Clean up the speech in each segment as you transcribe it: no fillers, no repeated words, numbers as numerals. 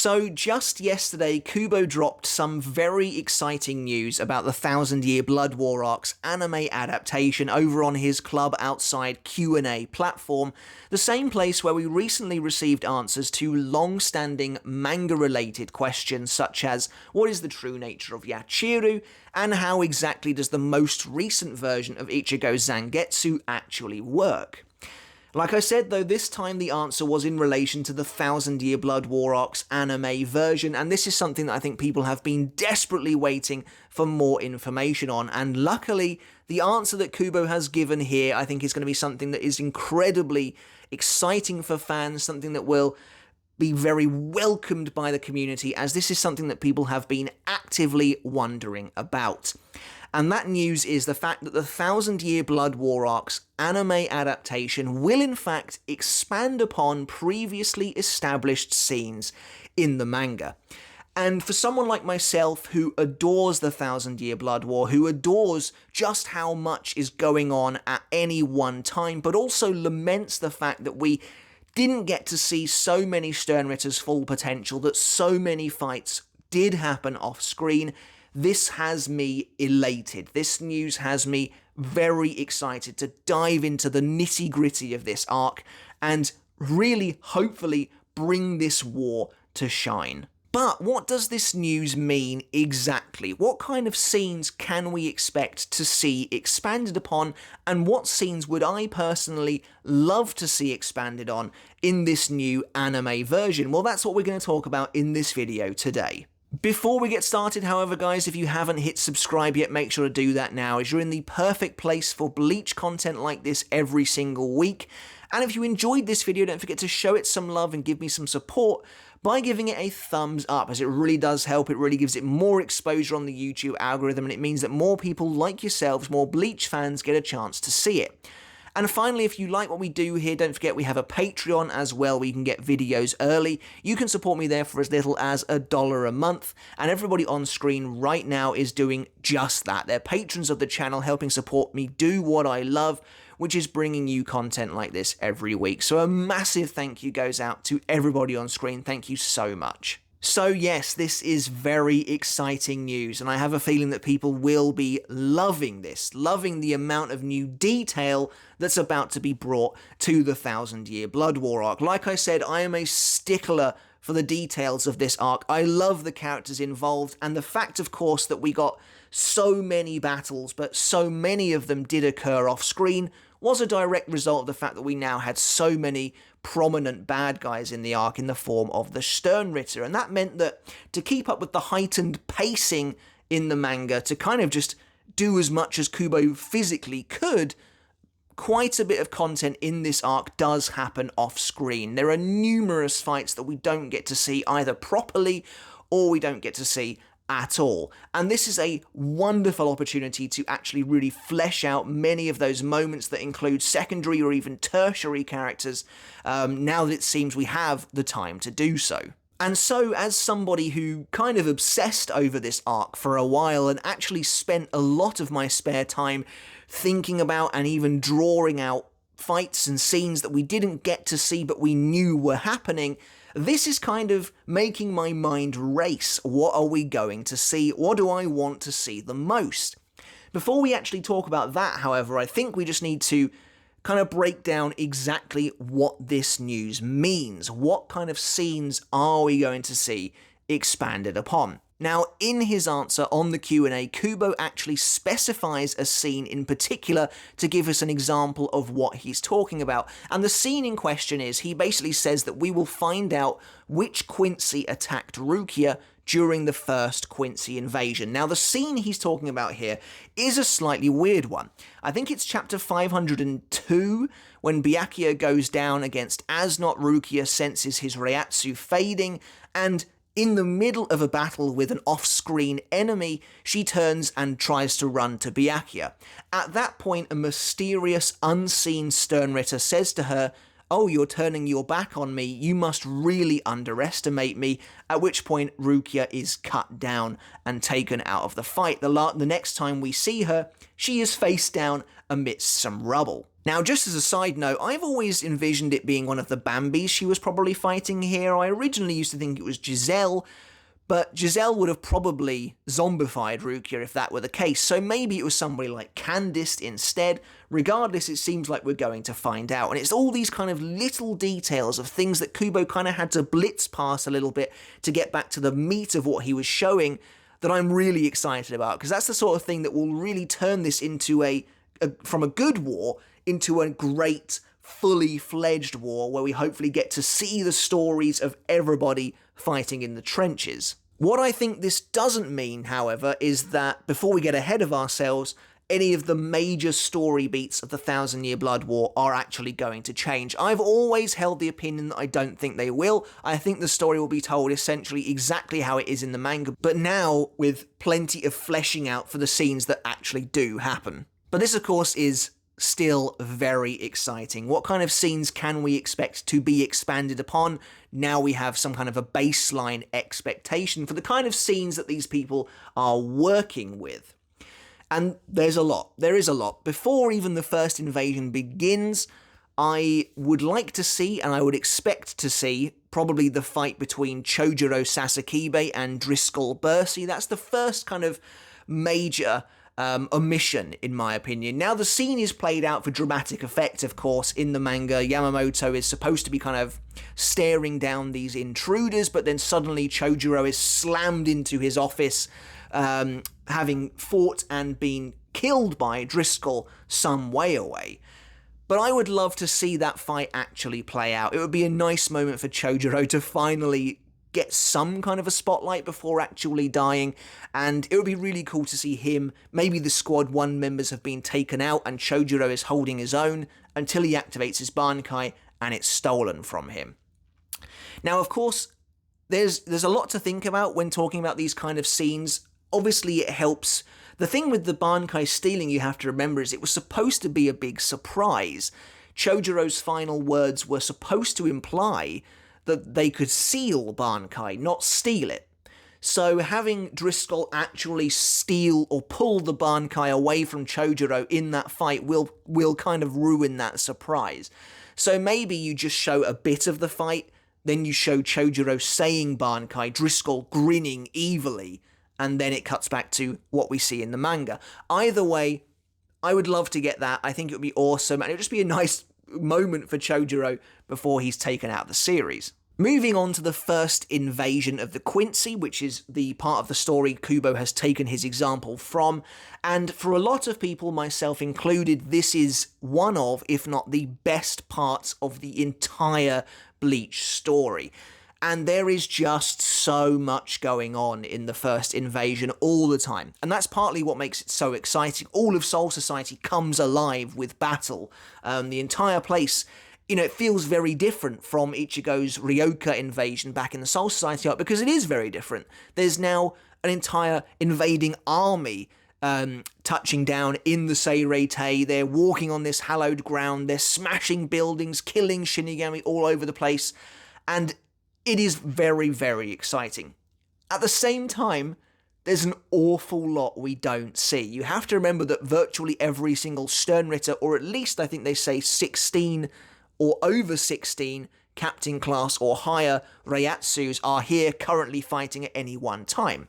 So just yesterday, Kubo dropped some very exciting news about the Thousand Year Blood War Arc's anime adaptation over on his Club Outside Q&A platform, the same place where we recently received answers to long-standing manga-related questions such as what is the true nature of Yachiru, and how exactly does the most recent version of Ichigo's Zangetsu actually work. Like I said though, this time the answer was in relation to the Thousand Year Blood War Arc's anime version, and this is something that I think people have been desperately waiting for more information on, and luckily the answer that Kubo has given here I think is going to be something that is incredibly exciting for fans, something that will be very welcomed by the community, as this is something that people have been actively wondering about. And that news is the fact that the Thousand Year Blood War Arc's anime adaptation will in fact expand upon previously established scenes in the manga. And for someone like myself who adores the Thousand Year Blood War, who adores just how much is going on at any one time, but also laments the fact that we didn't get to see so many Sternritter's full potential, that so many fights did happen off screen, this has me elated. This news has me very excited to dive into the nitty-gritty of this arc and really, hopefully, bring this war to shine. But what does this news mean exactly? What kind of scenes can we expect to see expanded upon, and what scenes would I personally love to see expanded on in this new anime version? Well, that's what we're going to talk about in this video today. Before we get started, however, guys, if you haven't hit subscribe yet, make sure to do that now, as you're in the perfect place for Bleach content like this every single week. And if you enjoyed this video, don't forget to show it some love and give me some support by giving it a thumbs up, as it really does help. It really gives it more exposure on the YouTube algorithm, and it means that more people like yourselves, more Bleach fans, get a chance to see it. And finally, if you like what we do here, don't forget we have a Patreon as well, where you can get videos early. You can support me there for as little as $1 a month, and everybody on screen right now is doing just that. They're patrons of the channel, helping support me do what I love, which is bringing you content like this every week. So a massive thank you goes out to everybody on screen. Thank you so much. So yes, this is very exciting news, and I have a feeling that people will be loving this, loving the amount of new detail that's about to be brought to the Thousand Year Blood War arc. Like I said, I am a stickler for the details of this arc. I love the characters involved, and the fact, of course, that we got so many battles, but so many of them did occur off screen, was a direct result of the fact that we now had so many prominent bad guys in the arc in the form of the Sternritter, and that meant that to keep up with the heightened pacing in the manga, to kind of just do as much as Kubo physically could, quite a bit of content in this arc does happen off screen. There are numerous fights that we don't get to see either properly or we don't get to see at all. And this is a wonderful opportunity to actually really flesh out many of those moments that include secondary or even tertiary characters, now that it seems we have the time to do so. And so, as somebody who kind of obsessed over this arc for a while and actually spent a lot of my spare time thinking about and even drawing out fights and scenes that we didn't get to see but we knew were happening, this is kind of making my mind race. What are we going to see? What do I want to see the most? Before we actually talk about that, however, I think we just need to kind of break down exactly what this news means. What kind of scenes are we going to see expanded upon? Now, in his answer on the Q&A, Kubo actually specifies a scene in particular to give us an example of what he's talking about. And the scene in question is, he basically says that we will find out which Quincy attacked Rukia during the first Quincy invasion. Now, the scene he's talking about here is a slightly weird one. I think it's chapter 502, when Byakuya goes down against Asnot. Rukia senses his Reiatsu fading, and in the middle of a battle with an off-screen enemy, she turns and tries to run to Byakuya. At that point, a mysterious, unseen Sternritter says to her, "Oh, you're turning your back on me, you must really underestimate me," at which point Rukia is cut down and taken out of the fight. The next time we see her, she is face down amidst some rubble. Now, just as a side note, I've always envisioned it being one of the Bambis she was probably fighting here. I originally used to think it was Giselle, but Giselle would have probably zombified Rukia if that were the case, so maybe it was somebody like Candice instead. Regardless, it seems like we're going to find out, and it's all these kind of little details of things that Kubo kind of had to blitz past a little bit to get back to the meat of what he was showing that I'm really excited about, because that's the sort of thing that will really turn this into from a good war into a great, fully fledged war where we hopefully get to see the stories of everybody fighting in the trenches. What I think this doesn't mean, however, is that before we get ahead of ourselves, any of the major story beats of the 1,000-Year Blood War are actually going to change. I've always held the opinion that I don't think they will. I think the story will be told essentially exactly how it is in the manga, but now with plenty of fleshing out for the scenes that actually do happen. But this, of course, is still very exciting. What kind of scenes can we expect to be expanded upon? Now we have some kind of a baseline expectation for the kind of scenes that these people are working with. And there's a lot. There is a lot. Before even the first invasion begins, I would like to see, and I would expect to see, probably the fight between Chojuro Sasakibe and Driscoll Bursey. That's the first kind of major omission, in my opinion. Now, the scene is played out for dramatic effect, of course. In the manga, Yamamoto is supposed to be kind of staring down these intruders, but then suddenly Chojuro is slammed into his office, having fought and been killed by Driscoll some way away. But I would love to see that fight actually play out. It would be a nice moment for Chojuro to finally get some kind of a spotlight before actually dying, and it would be really cool to see him. Maybe the Squad 1 members have been taken out and Chojuro is holding his own until he activates his Bankai and it's stolen from him. Now, of course, there's a lot to think about when talking about these kind of scenes. Obviously, it helps. The thing with the Bankai stealing, you have to remember, is it was supposed to be a big surprise. Chojuro's final words were supposed to imply that they could seal Bankai, not steal it. So having Driscoll actually steal or pull the Bankai away from Chojuro in that fight will kind of ruin that surprise. So maybe you just show a bit of the fight, then you show Chojuro saying Bankai, Driscoll grinning evilly, and then it cuts back to what we see in the manga. Either way, I would love to get that. I think it would be awesome, and it would just be a nice moment for Chojuro before he's taken out of the series. Moving on to the first invasion of the Quincy, which is the part of the story Kubo has taken his example from, and for a lot of people, myself included, this is one of, if not the best parts of the entire Bleach story. And there is just so much going on in the first invasion all the time. And that's partly what makes it so exciting. All of Soul Society comes alive with battle. The entire place, it feels very different from Ichigo's Ryoka invasion back in the Soul Society arc, because it is very different. There's now an entire invading army touching down in the Seirei. They're walking on this hallowed ground. They're smashing buildings, killing Shinigami all over the place. And it is very, very exciting. At the same time, there's an awful lot we don't see. You have to remember that virtually every single Sternritter, or at least I think they say 16 or over 16 captain class or higher Reiatsus are here currently fighting at any one time.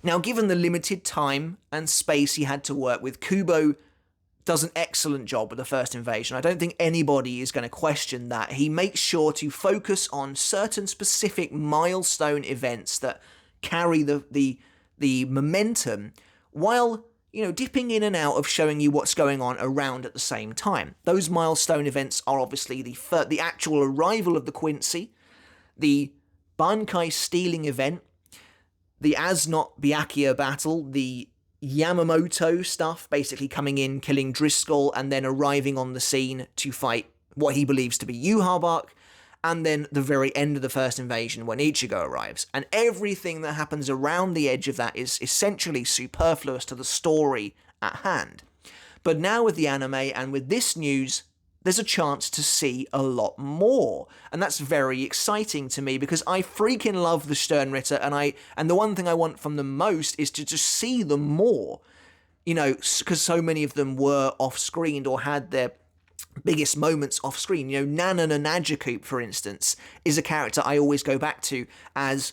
Now, given the limited time and space he had to work with, Kubo does an excellent job with the first invasion. I don't think anybody is going to question that. He makes sure to focus on certain specific milestone events that carry the momentum, while dipping in and out of showing you what's going on around at the same time. Those milestone events are obviously the actual arrival of the Quincy, the Bankai stealing event, the Asnot Byakuya battle, the Yamamoto stuff, basically coming in, killing Driscoll, and then arriving on the scene to fight what he believes to be Yhwach, and then the very end of the first invasion when Ichigo arrives. And everything that happens around the edge of that is essentially superfluous to the story at hand. But now with the anime and with this news, there's a chance to see a lot more. And that's very exciting to me, because I freaking love the Sternritter, and the one thing I want from them most is to just see them more. you know, because so many of them were off-screened or had their biggest moments off-screen. You know, Nana Nanajakoop, for instance, is a character I always go back to, as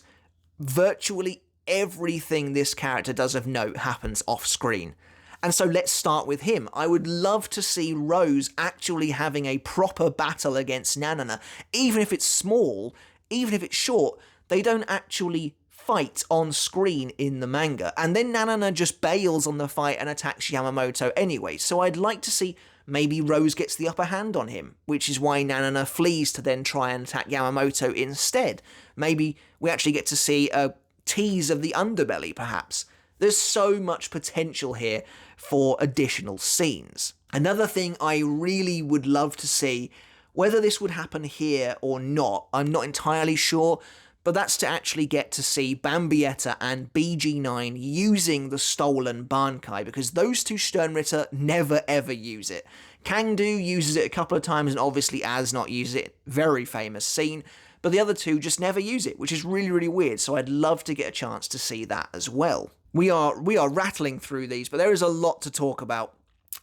virtually everything this character does of note happens off-screen. And so let's start with him. I would love to see Rose actually having a proper battle against Nanana. Even if it's small, even if it's short, they don't actually fight on screen in the manga. And then Nanana just bails on the fight and attacks Yamamoto anyway. So I'd like to see maybe Rose gets the upper hand on him, which is why Nanana flees to then try and attack Yamamoto instead. Maybe we actually get to see a tease of the underbelly, perhaps. There's so much potential here for additional scenes. Another thing I really would love to see, whether this would happen here or not, I'm not entirely sure, but that's to actually get to see Bambietta and BG9 using the stolen Bankai, because those two Sternritter never ever use it. Kangdu uses it a couple of times, and obviously Az not uses it, very famous scene, but the other two just never use it, which is really, really weird, so I'd love to get a chance to see that as well. We are rattling through these, but there is a lot to talk about.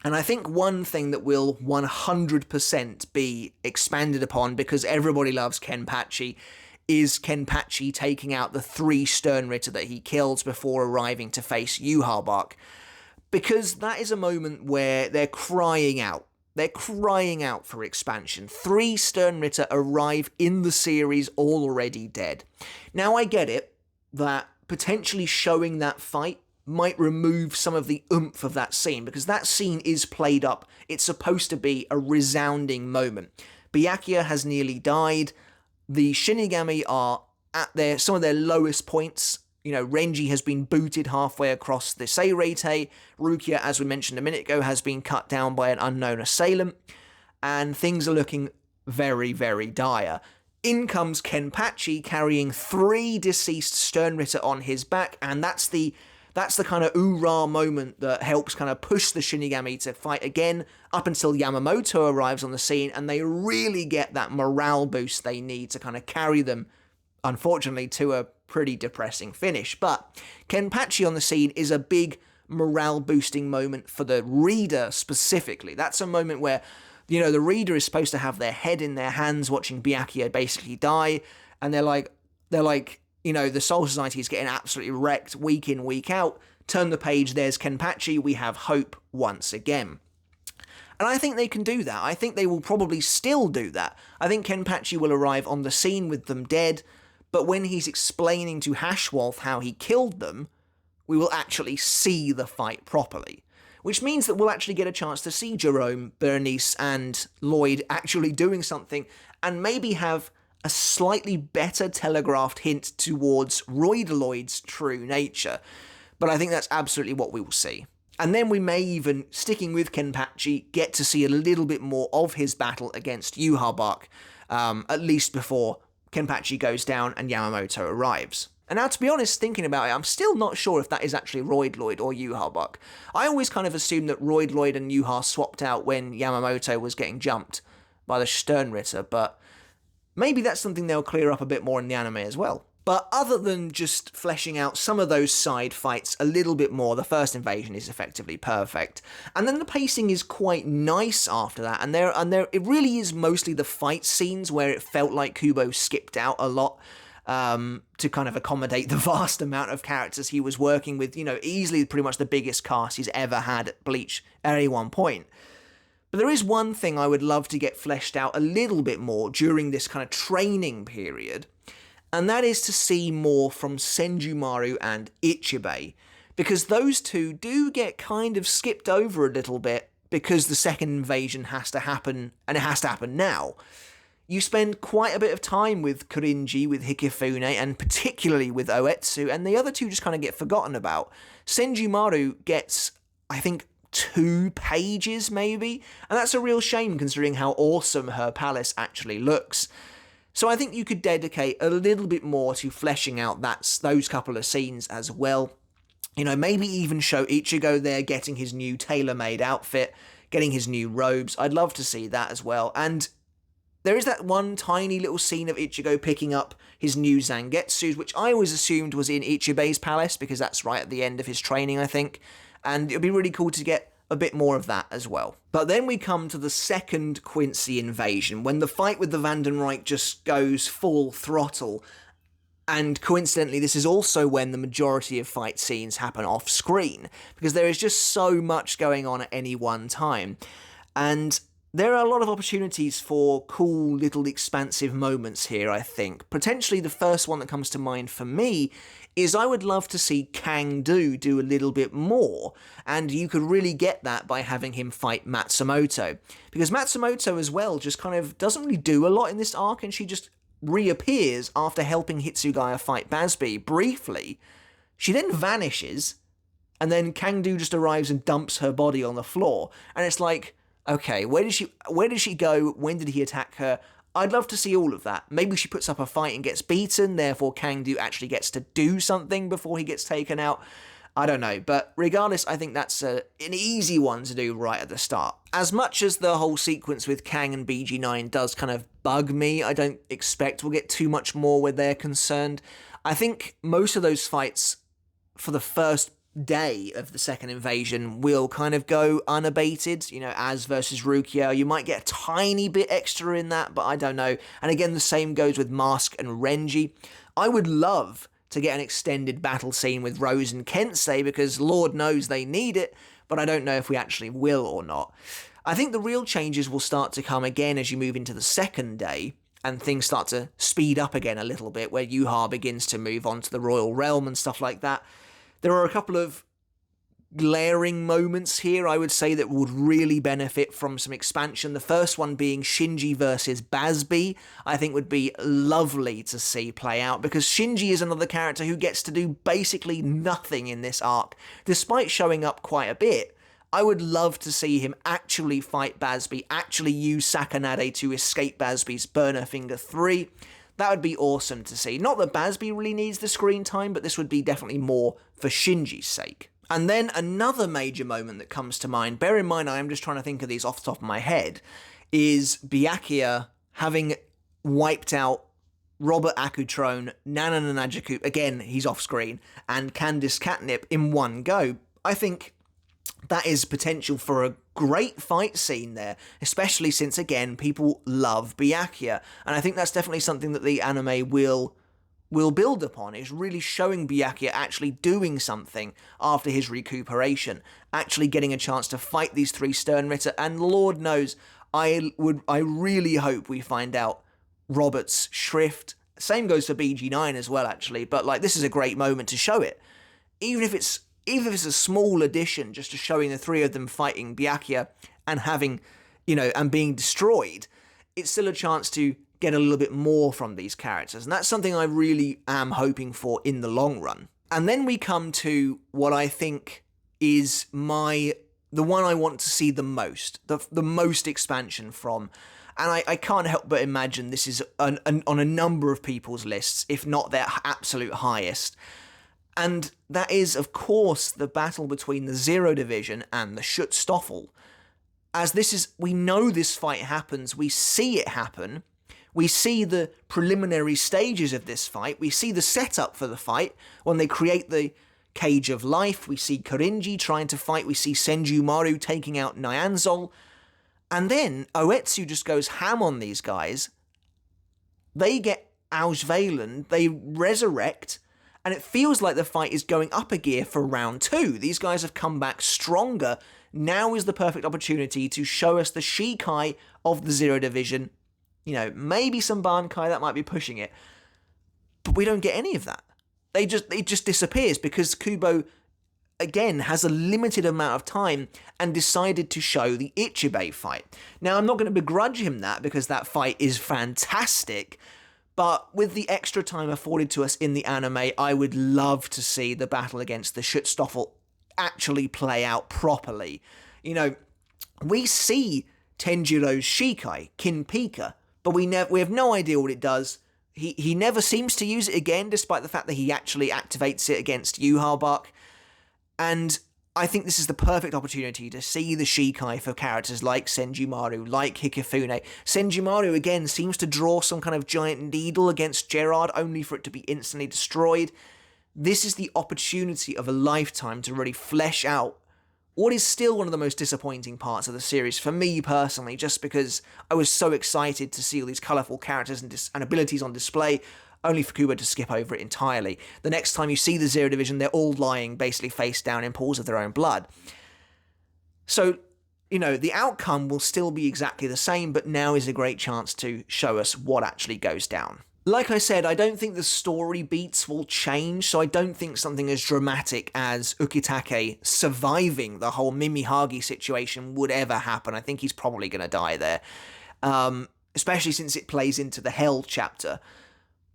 And I think one thing that will 100% be expanded upon, because everybody loves Kenpachi, is Kenpachi taking out the 3 Sternritter that he kills before arriving to face Yhwach. Because that is a moment where they're crying out. They're crying out for expansion. 3 Sternritter arrive in the series already dead. Now I get it, that potentially showing that fight might remove some of the oomph of that scene, because that scene is played up. It's supposed to be a resounding moment. Byakuya has nearly died. The Shinigami are at some of their lowest points. You know, Renji has been booted halfway across the Seirete. Rukia, as we mentioned a minute ago, has been cut down by an unknown assailant. And things are looking very, very dire. In comes Kenpachi carrying 3 deceased Sternritter on his back, and that's the kind of oorah moment that helps kind of push the Shinigami to fight again, up until Yamamoto arrives on the scene, and they really get that morale boost they need to kind of carry them, unfortunately, to a pretty depressing finish. But Kenpachi on the scene is a big morale boosting moment for the reader specifically. That's a moment where, you know, the reader is supposed to have their head in their hands watching Byakuya basically die, and they're like, you know, the Soul Society is getting absolutely wrecked week in, week out. Turn the page, there's Kenpachi, we have hope once again. And I think they can do that. I think they will probably still do that. I think Kenpachi will arrive on the scene with them dead, but when he's explaining to Hashwolf how he killed them, we will actually see the fight properly. Which means that we'll actually get a chance to see Jerome, Bernice, and Lloyd actually doing something, and maybe have a slightly better telegraphed hint towards Lloyd's true nature. But I think that's absolutely what we will see. And then we may even, sticking with Kenpachi, get to see a little bit more of his battle against Yhwach, at least before Kenpachi goes down and Yamamoto arrives. And now, to be honest, thinking about it, I'm still not sure if that is actually Lloyd or Yhwach. I always kind of assumed that Lloyd and Yhwach swapped out when Yamamoto was getting jumped by the Sternritter, but maybe that's something they'll clear up a bit more in the anime as well. But other than just fleshing out some of those side fights a little bit more, the first invasion is effectively perfect. And then the pacing is quite nice after that, and it really is mostly the fight scenes where it felt like Kubo skipped out a lot. To kind of accommodate the vast amount of characters he was working with, you know, easily pretty much the biggest cast he's ever had at Bleach at any one point. But there is one thing I would love to get fleshed out a little bit more during this kind of training period, and that is to see more from Senjumaru and Ichibei, because those two do get kind of skipped over a little bit because the second invasion has to happen, and it has to happen now. You spend quite a bit of time with Kurinji, with Hikifune, and particularly with Oetsu, and the other two just kind of get forgotten about. Senjumaru gets, I think, 2 pages maybe, and that's a real shame considering how awesome her palace actually looks. So I think you could dedicate a little bit more to fleshing out those couple of scenes as well. You know, maybe even show Ichigo there getting his new tailor-made outfit, getting his new robes. I'd love to see that as well. And there is that one tiny little scene of Ichigo picking up his new Zangetsus, which I always assumed was in Ichibei's palace, because that's right at the end of his training, I think. and it'd be really cool to get a bit more of that as well. But then we come to the second Quincy invasion, when the fight with the Vandenreich just goes full throttle. And coincidentally, this is also when the majority of fight scenes happen off screen, because there is just so much going on at any one time. And there are a lot of opportunities for cool little expansive moments here, I think. Potentially the first one that comes to mind for me is I would love to see Kang-Do do a little bit more, and you could really get that by having him fight Matsumoto. Because Matsumoto as well just kind of doesn't really do a lot in this arc, and she just reappears after helping Hitsugaya fight Basby briefly. She then vanishes, and then Kang-Do just arrives and dumps her body on the floor. And it's like, okay, where did she go? When did he attack her? I'd love to see all of that. Maybe she puts up a fight and gets beaten, therefore Kang-Do actually gets to do something before he gets taken out. I don't know, but regardless, I think that's an easy one to do right at the start. As much as the whole sequence with Kang and BG9 does kind of bug me, I don't expect we'll get too much more where they're concerned. I think most of those fights for the first day of the second invasion will kind of go unabated. You know, Az versus Rukia, you might get a tiny bit extra in that, but I don't know. And again, the same goes with Mask and Renji. I would love to get an extended battle scene with Rose and Kensei, because Lord knows they need it, but I don't know if we actually will or not. I think the real changes will start to come again as you move into the second day, and things start to speed up again a little bit, where Yuha begins to move on to the Royal Realm and stuff like that. There are a couple of glaring moments here, I would say, that would really benefit from some expansion. The first one being Shinji versus Basby, I think would be lovely to see play out, because Shinji is another character who gets to do basically nothing in this arc, despite showing up quite a bit. I would love to see him actually fight Basby, actually use Sakanade to escape Basby's Burner Finger 3. That would be awesome to see. Not that Basby really needs the screen time, but this would be definitely more for Shinji's sake. And then another major moment that comes to mind, bear in mind I am just trying to think of these off the top of my head, is Byakuya having wiped out Robert Akutrone, Nana Nanajaku, again, he's off screen, and Candice Catnip in one go. I think that is potential for a great fight scene there, especially since, again, people love Byakuya. And I think that's definitely something that the anime will build upon, is really showing Byakuya actually doing something after his recuperation, actually getting a chance to fight these three Sternritter, and Lord knows, I really hope we find out Robert's Shrift. Same goes for BG9 as well, actually, but like, this is a great moment to show it. Even if it's a small addition just to showing the three of them fighting Byakuya and having, and being destroyed, it's still a chance to get a little bit more from these characters. And that's something I really am hoping for in the long run. And then we come to what I think is the one I want to see the most, the most expansion from. And I can't help but imagine this is on a number of people's lists, if not their absolute highest. And that is, of course, the battle between the Zero Division and the Schutzstaffel. As we know this fight happens, we see it happen, we see the preliminary stages of this fight, we see the setup for the fight, when they create the Cage of Life, we see Korinji trying to fight, we see Senju Maru taking out Nyanzol, and then Oetsu just goes ham on these guys, they get Ausweiland, they resurrect, and it feels like the fight is going up a gear for round 2. These guys have come back stronger. Now is the perfect opportunity to show us the Shikai of the Zero Division. Maybe some Bankai, that might be pushing it. But we don't get any of that. It just disappears because Kubo, again, has a limited amount of time and decided to show the Ichibei fight. Now, I'm not going to begrudge him that, because that fight is fantastic. But with the extra time afforded to us in the anime, I would love to see the battle against the Schutzstaffel actually play out properly. We see Tenjiro's Shikai, Kinpika, but we have no idea what it does. He never seems to use it again, despite the fact that he actually activates it against Yuha. And I think this is the perfect opportunity to see the Shikai for characters like Senjumaru, like Hikifune. Senjumaru, again, seems to draw some kind of giant needle against Gerard, only for it to be instantly destroyed. This is the opportunity of a lifetime to really flesh out what is still one of the most disappointing parts of the series for me personally, just because I was so excited to see all these colourful characters and abilities on display, only for Kubo to skip over it entirely. The next time you see the Zero Division, they're all lying basically face down in pools of their own blood. So, the outcome will still be exactly the same, but now is a great chance to show us what actually goes down. Like I said, I don't think the story beats will change, so I don't think something as dramatic as Ukitake surviving the whole Mimihagi situation would ever happen. I think he's probably going to die there, especially since it plays into the Hell chapter.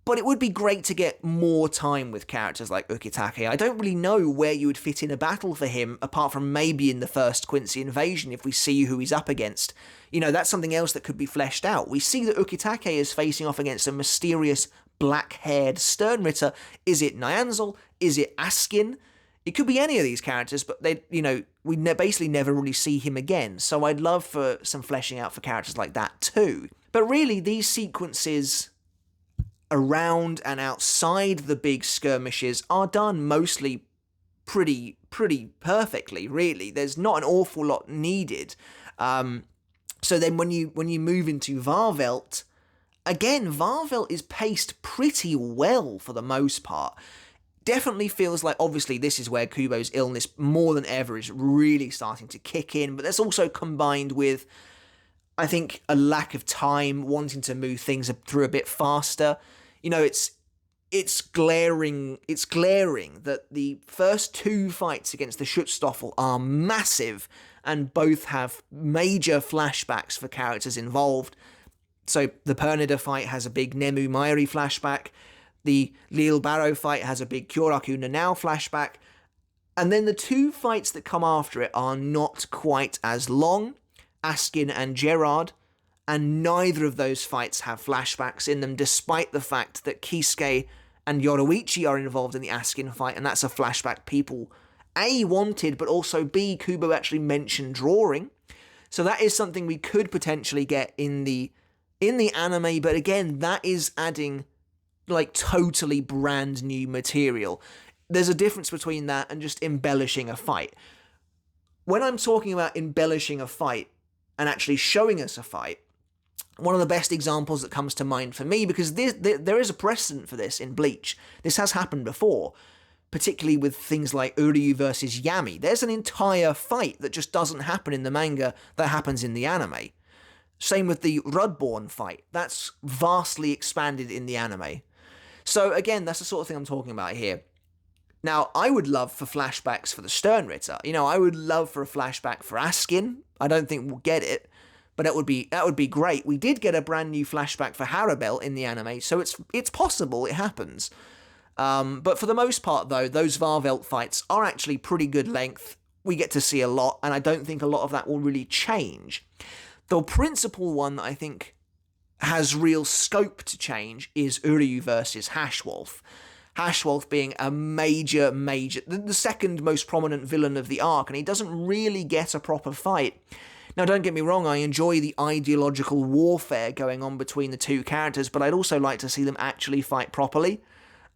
But it would be great to get more time with characters like Ukitake. I don't really know where you would fit in a battle for him, apart from maybe in the first Quincy invasion, if we see who he's up against. That's something else that could be fleshed out. We see that Ukitake is facing off against a mysterious black-haired Sternritter. Is it Nyanzel? Is it Askin? It could be any of these characters, but we basically never really see him again. So I'd love for some fleshing out for characters like that too. But really, these sequences around and outside the big skirmishes are done mostly pretty perfectly, really. There's not an awful lot needed. So then when you move into Varvelt, again, Varvelt is paced pretty well for the most part. Definitely feels like, obviously, this is where Kubo's illness more than ever is really starting to kick in, but that's also combined with, I think, a lack of time, wanting to move things through a bit faster. It's glaring that the first two fights against the Schutzstaffel are massive and both have major flashbacks for characters involved. So the Pernida fight has a big Nemu Mairi flashback, the Lil Barrow fight has a big Kyoraku Nanao flashback, and then the two fights that come after it are not quite as long, Askin and Gerard, and neither of those fights have flashbacks in them, despite the fact that Kisuke and Yoruichi are involved in the Askin fight, and that's a flashback people A, wanted, but also B, Kubo actually mentioned drawing. So that is something we could potentially get in the anime, but again, that is adding totally brand new material. There's a difference between that and just embellishing a fight. When I'm talking about embellishing a fight and actually showing us a fight, one of the best examples that comes to mind for me, because there is a precedent for this in Bleach. This has happened before, particularly with things like Uryu versus Yami. There's an entire fight that just doesn't happen in the manga that happens in the anime. Same with the Rudborn fight. That's vastly expanded in the anime. So again, that's the sort of thing I'm talking about here. Now, I would love for flashbacks for the Sternritter. I would love for a flashback for Askin. I don't think we'll get it, but that would be great. We did get a brand new flashback for Harabel in the anime, so it's possible it happens. But for the most part, though, those Varvelt fights are actually pretty good length. We get to see a lot, and I don't think a lot of that will really change. The principal one that I think has real scope to change is Uryu versus Hashwolf. Hashwolf being a major, the second most prominent villain of the arc, and he doesn't really get a proper fight. Now, don't get me wrong, I enjoy the ideological warfare going on between the two characters, but I'd also like to see them actually fight properly,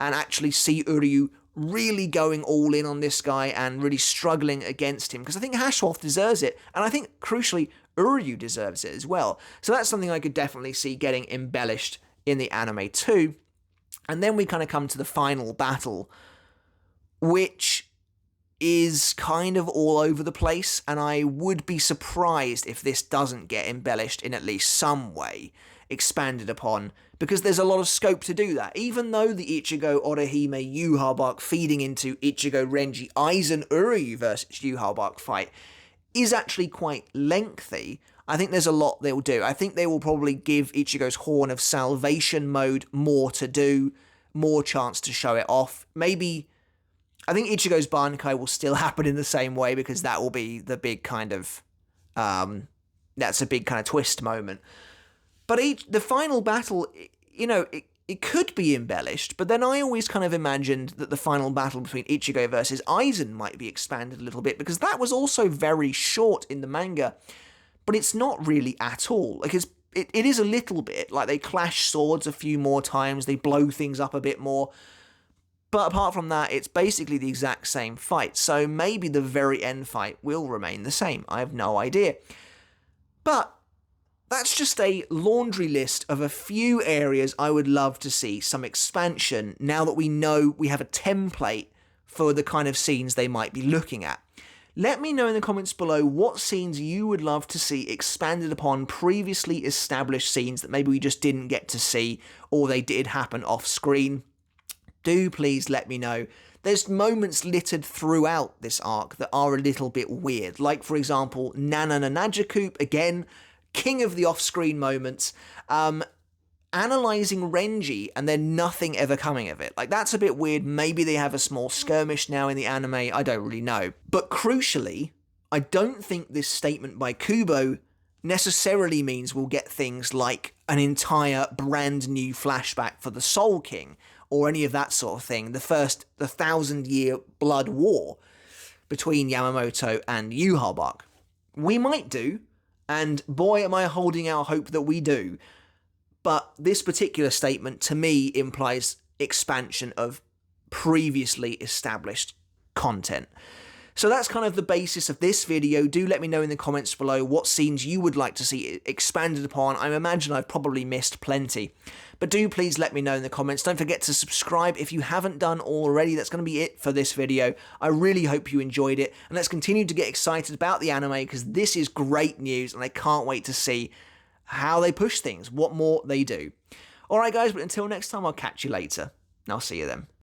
and actually see Uryu really going all in on this guy and really struggling against him, because I think Hashwolf deserves it, and I think, crucially, Uryu deserves it as well. So that's something I could definitely see getting embellished in the anime too. And then we kind of come to the final battle, which is kind of all over the place, and I would be surprised if this doesn't get embellished in at least some way, expanded upon, because there's a lot of scope to do that. Even though the Ichigo Orihime Yuha Bark feeding into Ichigo Renji Aizen Uryu versus Yuha Bark fight is actually quite lengthy, I think there's a lot they'll do. I think they will probably give Ichigo's Horn of Salvation mode more to do, more chance to show it off. Maybe, I think Ichigo's Bankai will still happen in the same way, because that will be the big kind of, that's a big kind of twist moment. But the final battle, it could be embellished, but then I always kind of imagined that the final battle between Ichigo versus Aizen might be expanded a little bit, because that was also very short in the manga, but it's not really at all. It is a little bit, like they clash swords a few more times, they blow things up a bit more, But apart from that, it's basically the exact same fight, so maybe the very end fight will remain the same. I have no idea. But that's just a laundry list of a few areas I would love to see some expansion now that we know we have a template for the kind of scenes they might be looking at. Let me know in the comments below what scenes you would love to see expanded upon previously established scenes that maybe we just didn't get to see or they did happen off screen. Do please let me know. There's moments littered throughout this arc that are a little bit weird, like for example Nana Nanajakoop, again, king of the off-screen moments, analysing Renji and then nothing ever coming of it. Like, that's a bit weird. Maybe they have a small skirmish now in the anime, I don't really know. But crucially, I don't think this statement by Kubo necessarily means we'll get things like an entire brand new flashback for the Soul King, or any of that sort of thing, the 1,000-year blood war between Yamamoto and Yhwach. We might do, and boy am I holding out hope that we do. But this particular statement, to me, implies expansion of previously established content. So that's kind of the basis of this video. Do let me know in the comments below what scenes you would like to see expanded upon. I imagine I've probably missed plenty. But do please let me know in the comments. Don't forget to subscribe if you haven't done already. That's going to be it for this video. I really hope you enjoyed it. And let's continue to get excited about the anime, because this is great news and I can't wait to see how they push things, what more they do. Alright guys, but until next time, I'll catch you later. And I'll see you then.